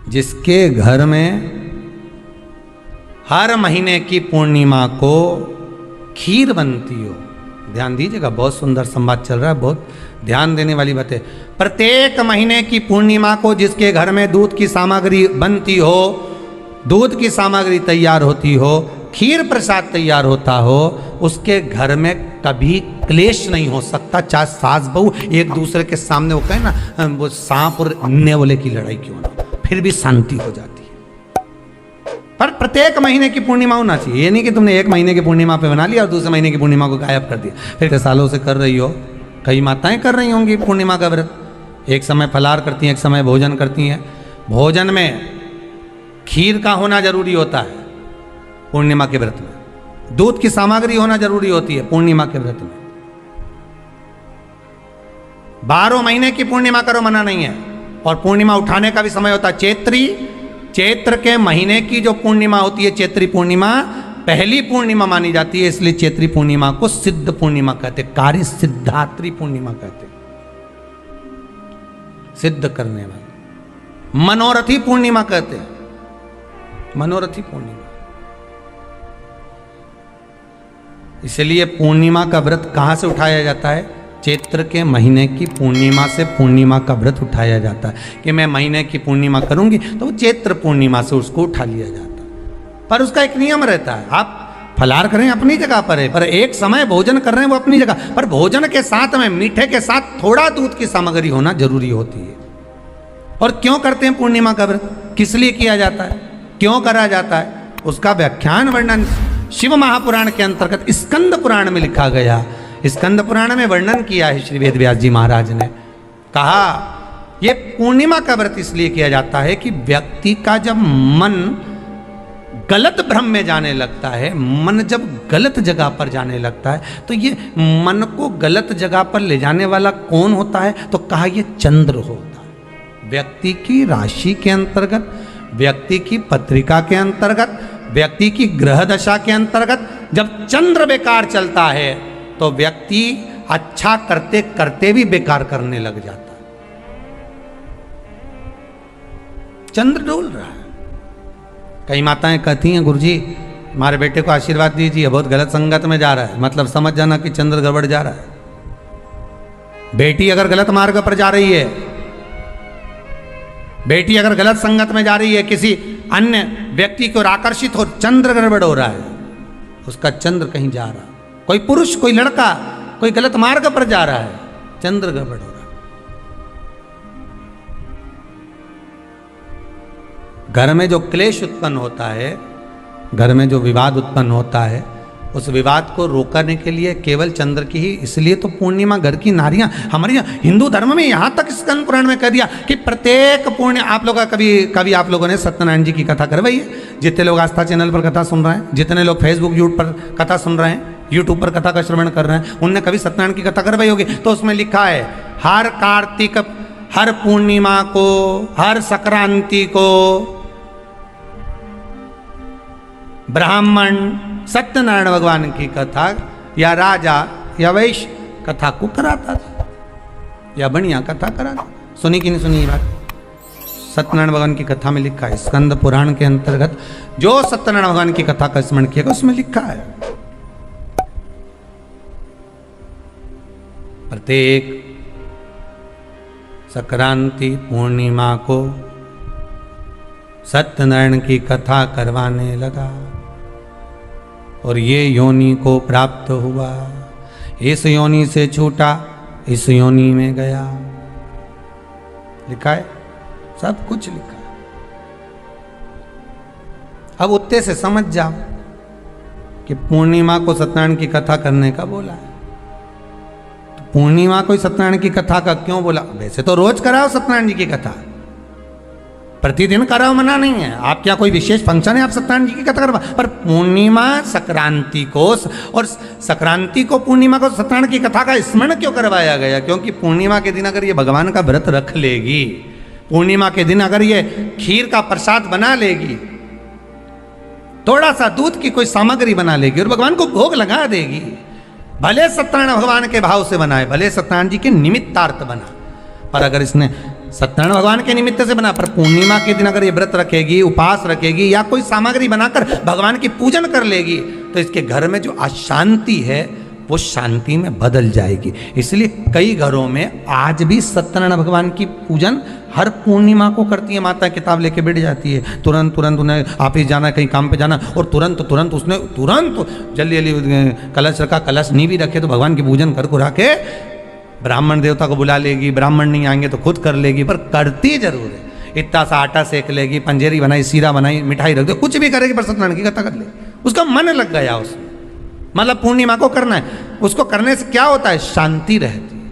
जिसके घर में हर महीने की पूर्णिमा को खीर बनती हो। ध्यान दीजिएगा, बहुत सुंदर संवाद चल रहा है, बहुत ध्यान देने वाली बात है। प्रत्येक महीने की पूर्णिमा को जिसके घर में दूध की सामग्री बनती हो, दूध की सामग्री तैयार होती हो, खीर प्रसाद तैयार होता हो, उसके घर में कभी क्लेश नहीं हो सकता। चाहे सास बहू एक दूसरे के सामने वो कहे ना, वो सांप और नेवले की लड़ाई क्यों ना, फिर भी शांति हो जाती है। पर प्रत्येक महीने की पूर्णिमा होना चाहिए। ये नहीं कि तुमने एक महीने की पूर्णिमा पे बना लिया और दूसरे महीने की पूर्णिमा को गायब कर दिया। फिर सालों से कर रही हो, कई माताएं कर रही होंगी पूर्णिमा का व्रत, एक समय फलाहार करती हैं, एक समय भोजन करती हैं। भोजन में खीर का होना जरूरी होता है पूर्णिमा के व्रत में, दूध की सामग्री होना जरूरी होती है पूर्णिमा के व्रत में। 12 महीने की पूर्णिमा करो, मना नहीं है। और पूर्णिमा उठाने का भी समय होता है। चैत्र के महीने की जो पूर्णिमा होती है, चैत्री पूर्णिमा पहली पूर्णिमा मानी जाती है, इसलिए चैत्री पूर्णिमा को सिद्ध पूर्णिमा कहते, कार्य सिद्धात्री पूर्णिमा कहते, सिद्ध करने वाली। मनोरथी पूर्णिमा कहते हैं, मनोरथी पूर्णिमा। इसलिए पूर्णिमा का व्रत कहां से उठाया जाता है? चैत्र के महीने की पूर्णिमा से पूर्णिमा का व्रत उठाया जाता है कि मैं महीने की पूर्णिमा करूंगी तो वो चैत्र पूर्णिमा से उसको उठा लिया जाता है। पर उसका एक नियम रहता है, आप फलाहार करें अपनी जगह पर है, पर एक समय भोजन कर रहे हैं वो अपनी जगह पर, भोजन के साथ में मीठे के साथ थोड़ा दूध की सामग्री होना जरूरी होती है। और क्यों करते हैं पूर्णिमा का व्रत, किस लिए किया जाता है, क्यों करा जाता है, उसका व्याख्यान वर्णन शिव महापुराण के अंतर्गत स्कंद पुराण में लिखा गया। स्कंद पुराण में वर्णन किया है श्री वेद व्यास जी महाराज ने। कहा यह पूर्णिमा का व्रत इसलिए किया जाता है कि व्यक्ति का जब मन गलत भ्रम में जाने लगता है, मन जब गलत जगह पर जाने लगता है, तो ये मन को गलत जगह पर ले जाने वाला कौन होता है? तो कहा यह चंद्र होता है। व्यक्ति की राशि के अंतर्गत, व्यक्ति की पत्रिका के अंतर्गत, व्यक्ति की ग्रह दशा के अंतर्गत जब चंद्र बेकार चलता है तो व्यक्ति अच्छा करते करते भी बेकार करने लग जाता है। चंद्र डोल रहा है। कई माताएं कहती हैं, गुरुजी हमारे बेटे को आशीर्वाद दीजिए, बहुत गलत संगत में जा रहा है। मतलब समझ जाना कि चंद्र गड़बड़ जा रहा है। बेटी अगर गलत मार्ग पर जा रही है, बेटी अगर गलत संगत में जा रही है, किसी अन्य व्यक्ति की ओर आकर्षित हो, चंद्र गड़बड़ हो रहा है, उसका चंद्र कहीं जा रहा है। कोई पुरुष, कोई लड़का, कोई गलत मार्ग पर जा रहा है, चंद्र गड़बड़ हो रहा है। घर में जो क्लेश उत्पन्न होता है, घर में जो विवाद उत्पन्न होता है, उस विवाद को रोकने के लिए केवल चंद्र की ही, इसलिए तो पूर्णिमा घर की नारियां हमारे यहाँ हिंदू धर्म में यहाँ तक स्कंद पुराण में कह दिया कि प्रत्येक पूर्ण, आप लोग का कभी आप लोगों ने सत्यनारायण जी की कथा करवाई है? जितने लोग आस्था चैनल पर कथा सुन रहे हैं, जितने लोग फेसबुक यूट्यूब पर कथा सुन रहे हैं, यूट्यूब पर कथा का श्रवण कर रहे हैं, उनने कभी सत्यनारायण की कथा करवाई होगी। तो उसमें लिखा है हर कार्तिक, हर पूर्णिमा को, हर संक्रांति को ब्राह्मण सत्यनारायण भगवान की कथा या राजा या वैश्य कथा को कराता था, या बढ़िया कथा कराता। सुनी कि नहीं सुनी ये बात? सत्यनारायण भगवान की कथा में लिखा है, स्कंद पुराण के अंतर्गत जो सत्यनारायण भगवान की कथा का स्मरण किया उसमें लिखा है प्रत्येक संक्रांति पूर्णिमा को सत्यनारायण की कथा करवाने लगा और ये योनि को प्राप्त हुआ, इस योनि से छूटा, इस योनि में गया। लिखा है, सब कुछ लिखा है। अब उत्ते से समझ जाओ कि पूर्णिमा को सत्यनारायण की कथा करने का बोला है। तो पूर्णिमा को सत्यनारायण की कथा का क्यों बोला? वैसे तो रोज कराओ सत्यनारायण जी की कथा, प्रतिदिन कराओ, मना नहीं है। आप क्या कोई विशेष फंक्शन है आप सत्यनारायण जी की कथा करवा? पर पूर्णिमा संक्रांति को, और संक्रांति को पूर्णिमा को सत्यनारायण की कथा का स्मरण क्यों करवाया गया? क्योंकि पूर्णिमा के दिन अगर ये भगवान का व्रत रख लेगी, पूर्णिमा के दिन अगर ये खीर का प्रसाद बना लेगी, थोड़ा सा दूध की कोई सामग्री बना लेगी और भगवान को भोग लगा देगी, भले सत्यनारायण भगवान के भाव से बनाए, भले सत्यनारायण जी के निमित्तार्थ बना, पर अगर इसने सत्यनारायण भगवान के निमित्त से बना, पर पूर्णिमा के दिन अगर ये व्रत रखेगी, उपवास रखेगी या कोई सामग्री बनाकर भगवान की पूजन कर लेगी तो इसके घर में जो अशांति है वो शांति में बदल जाएगी। इसलिए कई घरों में आज भी सत्यनारायण भगवान की पूजन हर पूर्णिमा को करती है। माता किताब लेके बैठ जाती है, तुरंत तुरंत उन्हें ऑफिस जाना, कहीं काम पे जाना, और तुरंत तुरंत उसने जल्दी जल्दी कलश रखा, कलश नहीं भी रखे तो भगवान की पूजन कर कुरा के ब्राह्मण देवता को बुला लेगी, ब्राह्मण नहीं आएंगे तो खुद कर लेगी, पर करती जरूर है। इतना सा आटा सेक लेगी, पंजेरी बनाई, सीरा बनाई, मिठाई रख दो, कुछ भी करेगी पर सत्यनारायण की कथा कर ले, उसका मन लग गया उसमें। मतलब पूर्णिमा को करना है, उसको करने से क्या होता है, शांति रहती है।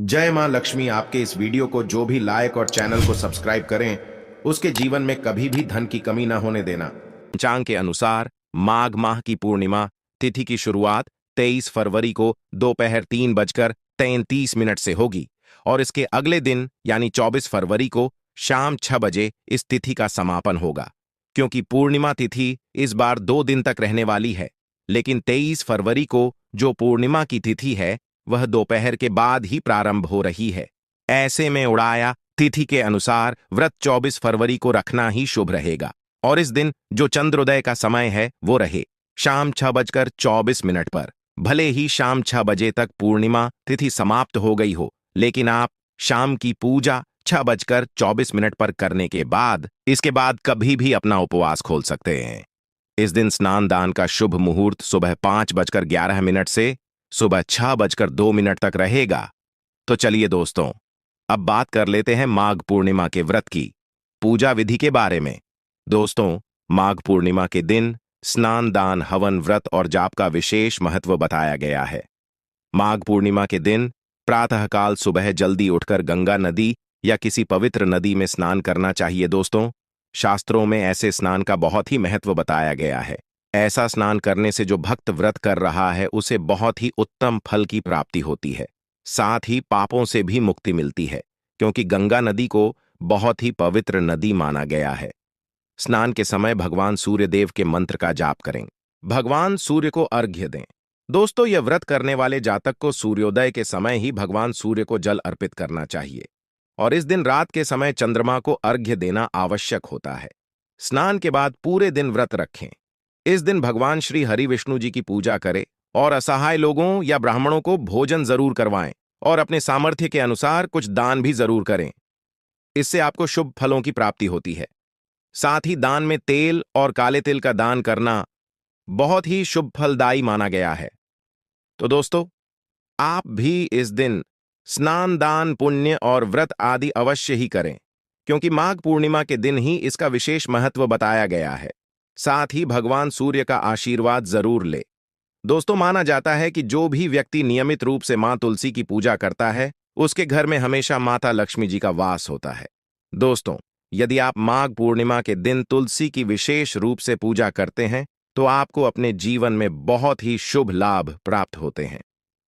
जय मां लक्ष्मी। आपके इस वीडियो को जो भी लाइक और चैनल को सब्सक्राइब करें, उसके जीवन में कभी भी धन की कमी ना होने देना। पंचांग के अनुसार माघ माह की पूर्णिमा तिथि की शुरुआत 23 फरवरी को दोपहर 3:33 से होगी और इसके अगले दिन यानी 24 फरवरी को शाम 6 बजे इस तिथि का समापन होगा। क्योंकि पूर्णिमा तिथि इस बार 2 दिन तक रहने वाली है, लेकिन 23 फरवरी को जो पूर्णिमा की तिथि है वह दोपहर के बाद ही प्रारंभ हो रही है। ऐसे में उड़ाया तिथि के अनुसार व्रत 24 फरवरी को रखना ही शुभ रहेगा और इस दिन जो चंद्रोदय का समय है वो रहे शाम 6:24 पर। भले ही शाम 6 बजे तक पूर्णिमा तिथि समाप्त हो गई हो, लेकिन आप शाम की पूजा 6:24 पर करने के बाद इसके बाद कभी भी अपना उपवास खोल सकते हैं। इस दिन स्नान दान का शुभ मुहूर्त सुबह 5:11 से सुबह 6:02 तक रहेगा। तो चलिए दोस्तों, अब बात कर लेते हैं माघ पूर्णिमा के व्रत की पूजा विधि के बारे में। दोस्तों, माघ पूर्णिमा के दिन स्नान दान हवन व्रत और जाप का विशेष महत्व बताया गया है। माघ पूर्णिमा के दिन प्रातःकाल सुबह जल्दी उठकर गंगा नदी या किसी पवित्र नदी में स्नान करना चाहिए। दोस्तों, शास्त्रों में ऐसे स्नान का बहुत ही महत्व बताया गया है। ऐसा स्नान करने से जो भक्त व्रत कर रहा है उसे बहुत ही उत्तम फल की प्राप्ति होती है, साथ ही पापों से भी मुक्ति मिलती है, क्योंकि गंगा नदी को बहुत ही पवित्र नदी माना गया है। स्नान के समय भगवान सूर्य देव के मंत्र का जाप करें, भगवान सूर्य को अर्घ्य दें। दोस्तों, यह व्रत करने वाले जातक को सूर्योदय के समय ही भगवान सूर्य को जल अर्पित करना चाहिए और इस दिन रात के समय चंद्रमा को अर्घ्य देना आवश्यक होता है। स्नान के बाद पूरे दिन व्रत रखें। इस दिन भगवान श्री हरि विष्णु जी की पूजा करें और असहाय लोगों या ब्राह्मणों को भोजन जरूर करवाएं और अपने सामर्थ्य के अनुसार कुछ दान भी जरूर करें। इससे आपको शुभ फलों की प्राप्ति होती है। साथ ही दान में तेल और काले तिल का दान करना बहुत ही शुभ फलदायी माना गया है। तो दोस्तों, आप भी इस दिन स्नान दान पुण्य और व्रत आदि अवश्य ही करें, क्योंकि माघ पूर्णिमा के दिन ही इसका विशेष महत्व बताया गया है। साथ ही भगवान सूर्य का आशीर्वाद जरूर ले। दोस्तों, माना जाता है कि जो भी व्यक्ति नियमित रूप से मां तुलसी की पूजा करता है उसके घर में हमेशा माता लक्ष्मी जी का वास होता है। दोस्तों, यदि आप माघ पूर्णिमा के दिन तुलसी की विशेष रूप से पूजा करते हैं तो आपको अपने जीवन में बहुत ही शुभ लाभ प्राप्त होते हैं।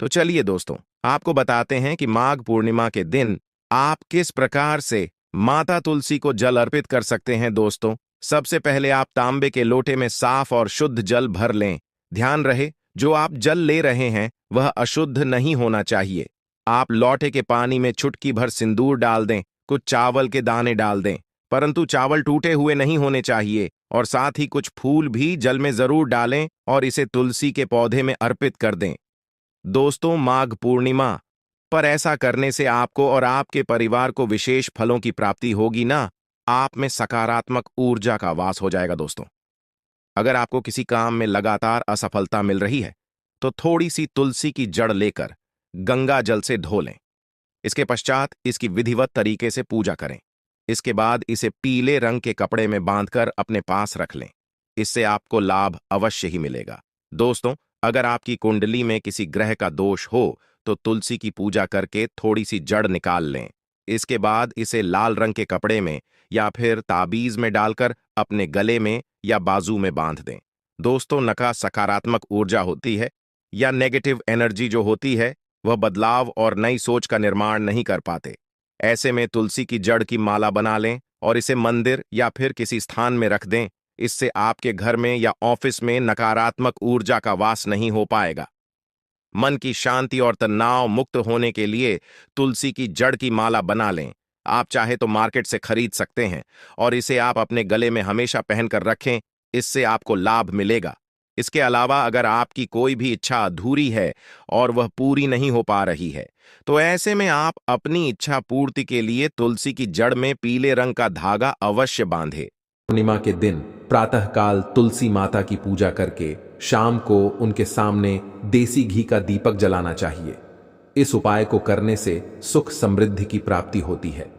तो चलिए दोस्तों, आपको बताते हैं कि माघ पूर्णिमा के दिन आप किस प्रकार से माता तुलसी को जल अर्पित कर सकते हैं। दोस्तों, सबसे पहले आप तांबे के लोटे में साफ और शुद्ध जल भर लें। ध्यान रहे, जो आप जल ले रहे हैं वह अशुद्ध नहीं होना चाहिए। आप लोटे के पानी में चुटकी भर सिंदूर डाल दें, कुछ चावल के दाने डाल दें, परंतु चावल टूटे हुए नहीं होने चाहिए, और साथ ही कुछ फूल भी जल में जरूर डालें और इसे तुलसी के पौधे में अर्पित कर दें। दोस्तों, माघ पूर्णिमा पर ऐसा करने से आपको और आपके परिवार को विशेष फलों की प्राप्ति होगी ना, आप में सकारात्मक ऊर्जा का वास हो जाएगा। दोस्तों, अगर आपको किसी काम में लगातार असफलता मिल रही है तो थोड़ी सी तुलसी की जड़ लेकर गंगा जल से धो लें। इसके पश्चात इसकी विधिवत तरीके से पूजा करें। इसके बाद इसे पीले रंग के कपड़े में बांधकर अपने पास रख लें। इससे आपको लाभ अवश्य ही मिलेगा। दोस्तों, अगर आपकी कुंडली में किसी ग्रह का दोष हो तो तुलसी की पूजा करके थोड़ी सी जड़ निकाल लें। इसके बाद इसे लाल रंग के कपड़े में या फिर ताबीज में डालकर अपने गले में या बाजू में बांध दें। दोस्तों, नका सकारात्मक ऊर्जा होती है या नेगेटिव एनर्जी जो होती है वह बदलाव और नई सोच का निर्माण नहीं कर पाते। ऐसे में तुलसी की जड़ की माला बना लें और इसे मंदिर या फिर किसी स्थान में रख दें। इससे आपके घर में या ऑफिस में नकारात्मक ऊर्जा का वास नहीं हो पाएगा। मन की शांति और तनाव मुक्त होने के लिए तुलसी की जड़ की माला बना लें। आप चाहे तो मार्केट से खरीद सकते हैं और इसे आप अपने गले में हमेशा पहनकर रखें, इससे आपको लाभ मिलेगा। इसके अलावा अगर आपकी कोई भी इच्छा अधूरी है और वह पूरी नहीं हो पा रही है, तो ऐसे में आप अपनी इच्छा पूर्ति के लिए तुलसी की जड़ में पीले रंग का धागा अवश्य बांधे। पूर्णिमा के दिन प्रातःकाल तुलसी माता की पूजा करके शाम को उनके सामने देसी घी का दीपक जलाना चाहिए। इस उपाय को करने से सुख समृद्धि की प्राप्ति होती है।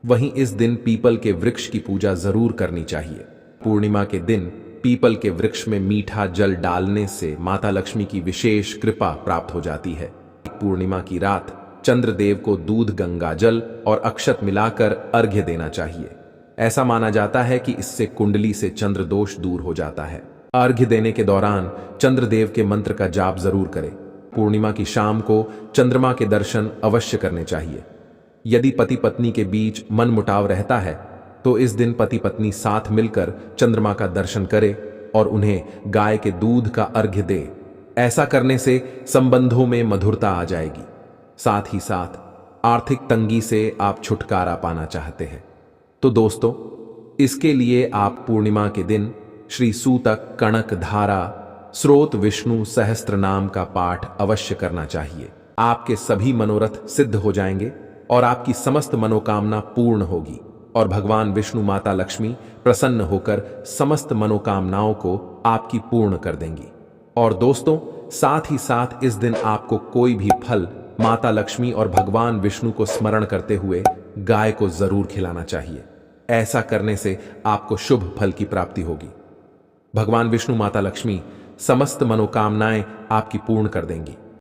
वहीं इस दिन पीपल के वृक्ष की पूजा जरूर करनी चाहिए। पूर्णिमा के दिन पीपल के वृक्ष में मीठा जल डालने से माता लक्ष्मी की विशेष कृपा प्राप्त हो जाती है। पूर्णिमा की रात चंद्रदेव को दूध, गंगा जल और अक्षत मिलाकर अर्घ्य देना चाहिए। ऐसा माना जाता है कि इससे कुंडली से चंद्र दोष दूर हो जाता है। अर्घ्य देने के दौरान चंद्रदेव के मंत्र का जाप जरूर करें। पूर्णिमा की शाम को चंद्रमा के दर्शन अवश्य करने चाहिए। यदि पति पत्नी के बीच मनमुटाव रहता है तो इस दिन पति पत्नी साथ मिलकर चंद्रमा का दर्शन करें और उन्हें गाय के दूध का अर्घ्य दे। ऐसा करने से संबंधों में मधुरता आ जाएगी। साथ ही साथ आर्थिक तंगी से आप छुटकारा पाना चाहते हैं तो दोस्तों, इसके लिए आप पूर्णिमा के दिन श्री सूतक, कणक धारा, स्रोत विष्णु सहस्त्र नाम का पाठ अवश्य करना चाहिए। आपके सभी मनोरथ सिद्ध हो जाएंगे और आपकी समस्त मनोकामना पूर्ण होगी और भगवान विष्णु माता लक्ष्मी प्रसन्न होकर समस्त मनोकामनाओं को आपकी पूर्ण कर देंगी। और दोस्तों, साथ ही साथ इस दिन आपको कोई भी फल माता लक्ष्मी और भगवान विष्णु को स्मरण करते हुए गाय को जरूर खिलाना चाहिए। ऐसा करने से आपको शुभ फल की प्राप्ति होगी। भगवान विष्णु माता लक्ष्मी समस्त मनोकामनाएं आपकी पूर्ण कर देंगी।